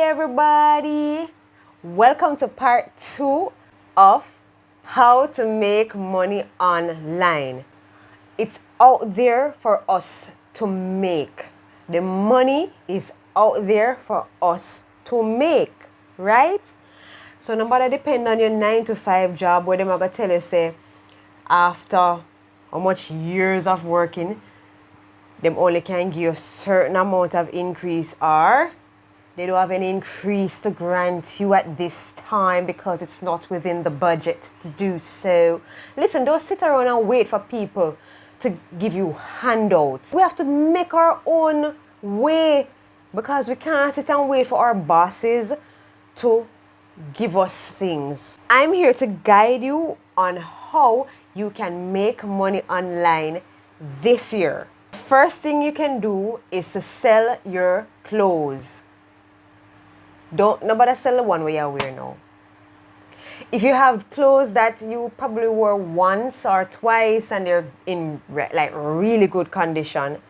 everybody, welcome to part 2 of how to make money online. It's out there for us to make. The money is out there for us to make, right? So nobody depend on your 9 to 5 job where them are gonna tell you say after how much years of working them only can give you a certain amount of increase, or they don't have any increase to grant you at this time because it's not within the budget to do so. Listen, don't sit around and wait for people to give you handouts. We have to make our own way because we can't sit and wait for our bosses to give us things. I'm here to guide you on how you can make money online this year. First thing you can do is to sell your clothes. Don't nobody sell the one where you wear now. If you have clothes that you probably wore once or twice and they're in like really good condition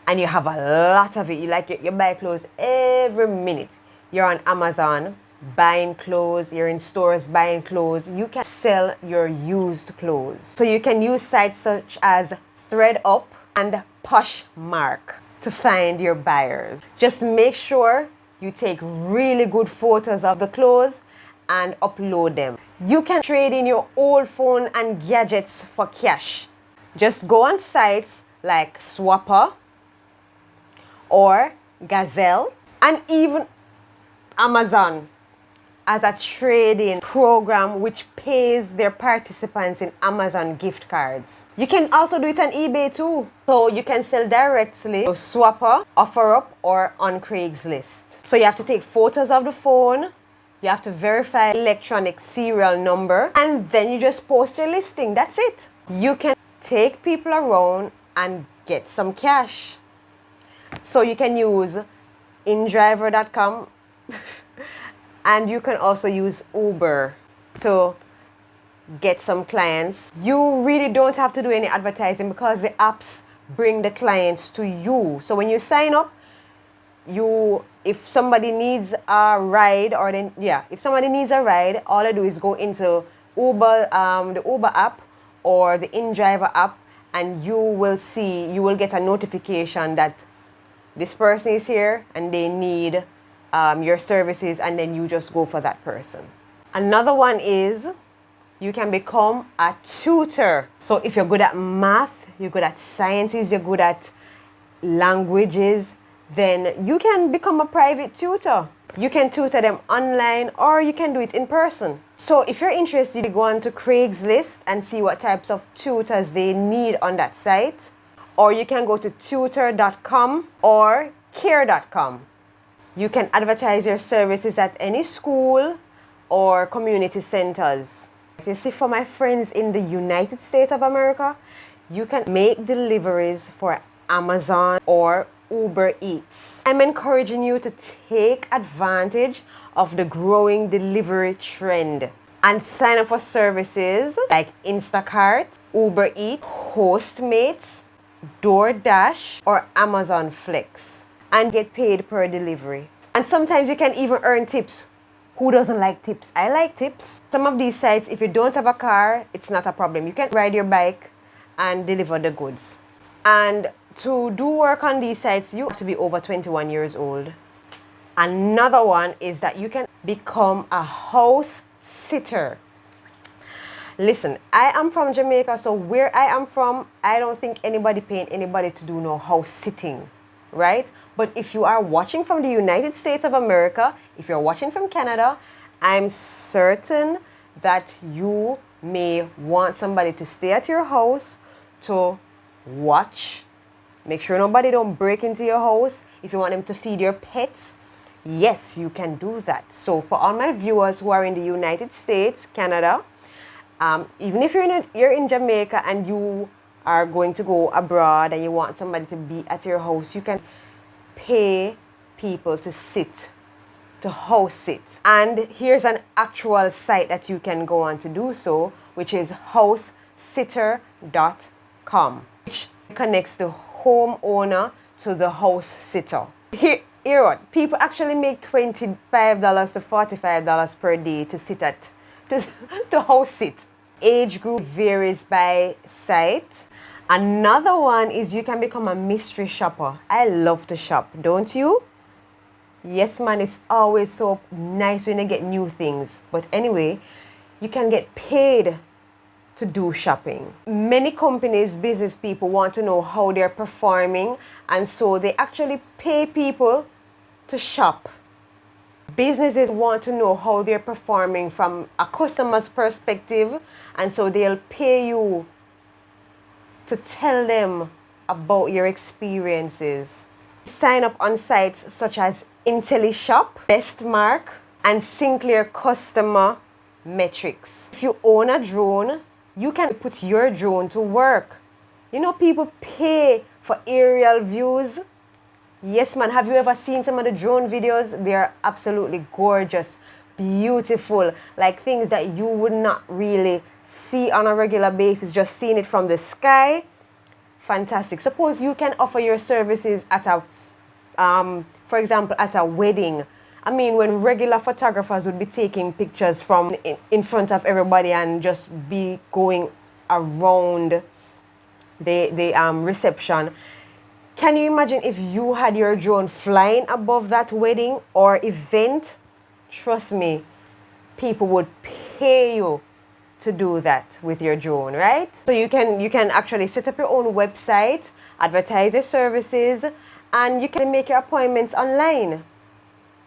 and you have a lot of it, you buy clothes every minute. You're on Amazon buying clothes, you're in stores buying clothes, you can sell your used clothes. So you can use sites such as ThreadUp and Poshmark to find your buyers. Just make sure you take really good photos of the clothes and upload them. You can trade in your old phone and gadgets for cash. Just go on sites like Swappa or Gazzel and even Amazon as a trading program which pays their participants in Amazon gift cards. You can also do it on eBay too. So you can sell directly to Swappa, OfferUp, or on Craigslist. So you have to take photos of the phone, you have to verify electronic serial number, and then you just post your listing. That's it. You can take people around and get some cash. So you can use indriver.com and you can also use Uber to get some clients. You really don't have to do any advertising because the apps bring the clients to you. So when you sign up, if somebody needs a ride, if somebody needs a ride, all I do is go into Uber, the Uber app or the InDriver app, and you will get a notification that this person is here and they need your services, and then you just go for that person. Another one is you can become a tutor. So if you're good at math, you're good at sciences, you're good at languages, then you can become a private tutor. You can tutor them online or you can do it in person. So if you're interested, you go on to Craigslist and see what types of tutors they need on that site. Or you can go to tutor.com or care.com. You can advertise your services at any school or community centers. You see, for my friends in the United States of America, you can make deliveries for Amazon or Uber Eats. I'm encouraging you to take advantage of the growing delivery trend and sign up for services like Instacart, Uber Eats, Postmates, DoorDash, or Amazon Flex, and get paid per delivery. And sometimes you can even earn tips. Who doesn't like tips? I like tips. Some of these sites, if you don't have a car, it's not a problem. You can ride your bike and deliver the goods. And to do work on these sites, you have to be over 21 years old. Another one is that you can become a house sitter. Listen, I am from Jamaica, so where I am from, I don't think anybody paying anybody to do no house sitting, right? But if you are watching from the United States of America, if you're watching from Canada, I'm certain that you may want somebody to stay at your house to watch, make sure nobody don't break into your house. If you want them to feed your pets, yes, you can do that. So for all my viewers who are in the United States, Canada, even if you're in Jamaica and you are going to go abroad and you want somebody to be at your house, you can pay people to house sit. And here's an actual site that you can go on to do so, which is housesitter.com, which connects the homeowner to the house sitter. hear what? People actually make $25 to $45 per day to sit at, to house sit. Age group varies by site. Another one is you can become a mystery shopper. I love to shop, don't you? Yes, man, it's always so nice when you get new things. But anyway, you can get paid to do shopping. Many companies, business people want to know how they're performing, and so they actually pay people to shop. Businesses want to know how they're performing from a customer's perspective, and so they'll pay you to tell them about your experiences. Sign up on sites such as Intellishop, Bestmark, and Sinclair Customer Metrics. If you own a drone, you can put your drone to work. You know, people pay for aerial views. Yes, man, have you ever seen some of the drone videos? They are absolutely gorgeous, beautiful, like things that you would not really see on a regular basis, just seeing it from the sky. Fantastic. Suppose you can offer your services at a, for example, at a wedding. I mean, when regular photographers would be taking pictures from in front of everybody and just be going around the reception. Can you imagine if you had your drone flying above that wedding or event? Trust me, people would pay you to do that with your drone, right? So you can actually set up your own website, advertise your services, and you can make your appointments online.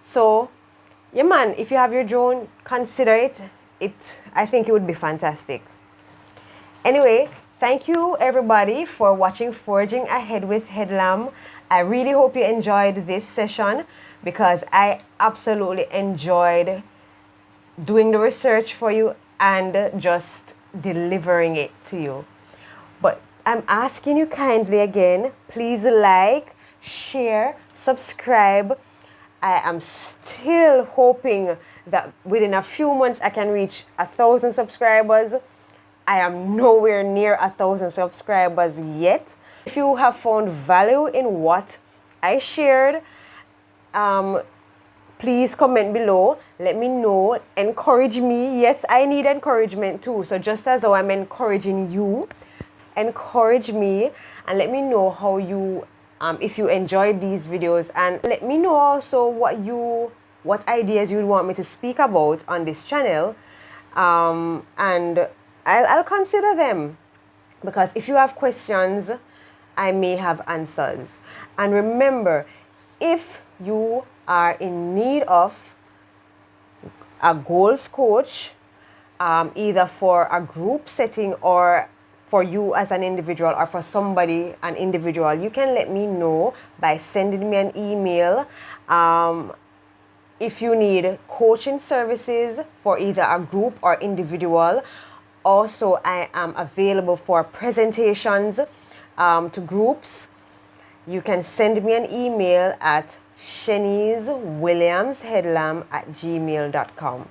So, yeah, man, if you have your drone, consider it. I think it would be fantastic. Anyway, thank you everybody for watching Forging Ahead with Headlam. I really hope you enjoyed this session because I absolutely enjoyed doing the research for you and just delivering it to you. But I'm asking you kindly again, please like, share, subscribe. I am still hoping that within a few months I can reach 1,000 subscribers. I am nowhere near 1,000 subscribers yet. If you have found value in what I shared, please comment below. Let me know. Encourage me. Yes, I need encouragement too. So just as how I'm encouraging you, encourage me and let me know how you, if you enjoyed these videos, and let me know also what ideas you would want me to speak about on this channel, and I'll consider them, because if you have questions, I may have answers. And remember, if you are in need of a goals coach, either for a group setting or for you as an individual or for somebody, an individual, you can let me know by sending me an email. If you need coaching services for either a group or individual, also I am available for presentations to groups. You can send me an email at shenesewilliamsheadlam@gmail.com.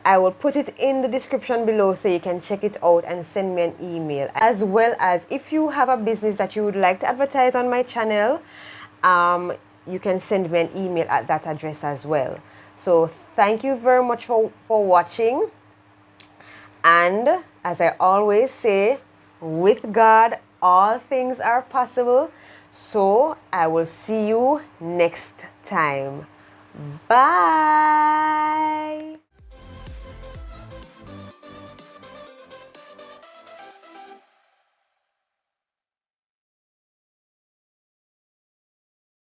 I will put it in the description below so you can check it out and send me an email. As well as if you have a business that you would like to advertise on my channel, you can send me an email at that address as well. So thank you very much for watching. And as I always say, with God, all things are possible. So I will see you next time. Bye.